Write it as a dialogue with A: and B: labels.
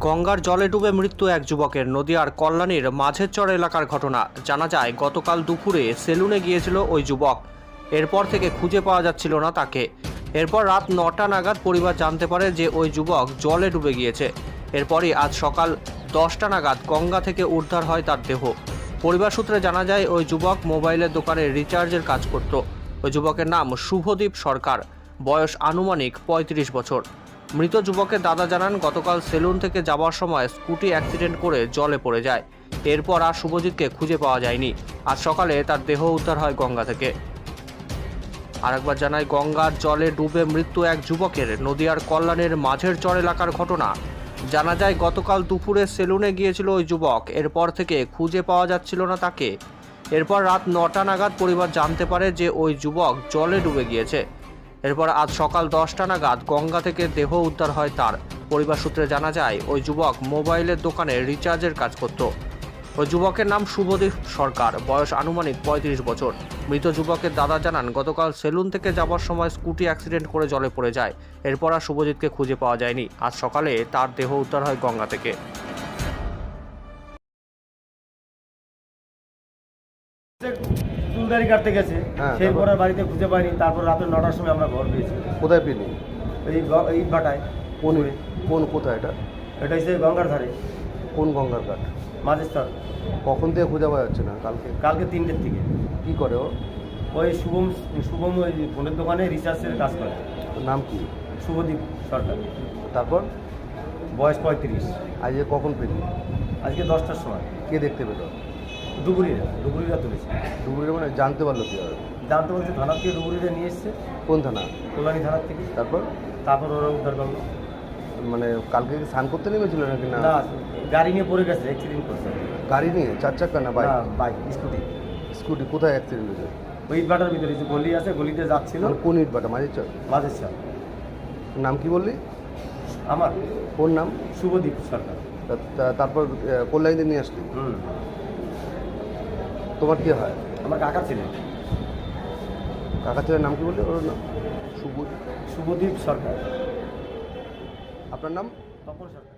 A: গঙ্গার জলে ডুবে মৃত্যু এক যুবকের। নদিয়ার কল্যাণীর মাঝের চর এলাকার ঘটনা। জানা যায় গতকাল দুপুরে সেলুনে গিয়েছিল ওই যুবক। এরপর থেকে খুঁজে পাওয়া যাচ্ছিল না তাকে। এরপর রাত 9টা নাগাদ পরিবার জানতে পারে যে ওই যুবক জলে ডুবে গিয়েছে। এরপরই আজ সকাল 10টা নাগাদ গঙ্গা থেকে উদ্ধার হয় তার দেহ। পরিবার সূত্রে জানা যায় ওই যুবক মোবাইলের দোকানে রিচার্জের কাজ করত। ওই যুবকের নাম শুভদীপ সরকার, বয়স আনুমানিক 35 বছর। মৃত যুবকের দাদা জানান গতকাল সেলুন থেকে যাওয়ার সময় স্কুটি অ্যাক্সিডেন্ট করে জলে পড়ে যায়। এরপর আর শুভজিৎকে খুঁজে পাওয়া যায়নি। আজ সকালে তার দেহ উদ্ধার হয় গঙ্গা থেকে। আরেকবার জানায় গঙ্গার জলে ডুবে মৃত্যু এক যুবকের। নদিয়ার কল্যাণের মাঝের চর এলাকার ঘটনা। জানা যায় গতকাল দুপুরে সেলুনে গিয়েছিল ওই যুবক। এরপর থেকে খুঁজে পাওয়া যাচ্ছিল না তাকে। এরপর রাত 9টা নাগাদ পরিবার জানতে পারে যে ওই যুবক জলে ডুবে গিয়েছে। এরপর আজ সকাল 10টা নাগাদ গঙ্গা থেকে দেহ উদ্ধার হয় তার। পরিবার সূত্রে জানা যায় ওই যুবক মোবাইলের দোকানে রিচার্জের কাজ করত। ওই যুবকের নাম শুভদীপ সরকার, বয়স আনুমানিক 35 বছর। মৃত যুবকের দাদা জানান গতকাল সেলুন থেকে যাওয়ার সময় স্কুটি অ্যাক্সিডেন্ট করে জলে পড়ে যায়। এরপর আর শুভজিৎকে খুঁজে পাওয়া যায়নি। আজ সকালে তার দেহ উদ্ধার হয় গঙ্গা থেকে।
B: চুলদারি কাটতে গেছে, সেই পরে বাড়িতে খুঁজে পাইনি। তারপর রাতে 9টার সময় আমরা ঘর পেয়েছি।
C: কোথায় পেলি?
B: এই ভাটায়।
C: কোন কোথায় এটা?
B: এটা হচ্ছে গঙ্গার ধারে।
C: কোন গঙ্গার ঘাট?
B: মাঝের স্তর।
C: কখন থেকে খুঁজে পাওয়া যাচ্ছে না?
B: কালকে 3টের থেকে।
C: কি করে ও?
B: ওই শুভম ওই ফোনের দোকানে রিচার্জের কাজ করে।
C: নাম কি?
B: শুভদীপ সরকার।
C: তারপর
B: বয়স 35।
C: আজকে কখন পেলি?
B: আজকে 10টার সময়।
C: কে দেখতে পেল?
B: ডুবুরিরা তুলেছে।
C: ডুবুরি মানে জানতে পারলো কি হবে?
B: জানতে বলছে থানার থেকে ডুবুরিরা নিয়ে এসছে।
C: কোন থানা?
B: কল্যাণী থানার থেকে। তারপর ওরা উদ্ধার করলো।
C: মানে কালকে কি স্নান করতে নেমেছিল নাকি? না,
B: গাড়ি নিয়ে পড়ে গেছে, অ্যাক্সিডেন্ট করছে।
C: গাড়ি নিয়ে? 4 চাকা না বাইক?
B: Bike, scooty.
C: স্কুটি কোথায় অ্যাক্সিডেন্ট হয়েছে?
B: ওই ইটভাটার ভিতরে যে গলি আছে, গলিতে যাচ্ছিল।
C: কোন ইটভাটা? মাঝের চর?
B: মাঝের চর।
C: নাম কি বললি?
B: আমার
C: কোন নাম?
B: শুভদীপ সরকার।
C: তারপর কল্যাণীতে নিয়ে আসলি? তোমার কি হয়?
B: আমার কাকা ছিলেন।
C: কাকা ছেলের নাম কি বললি? ওর নাম
B: শুভদীপ সরকার।
C: আপনার নাম?
B: তপন সরকার।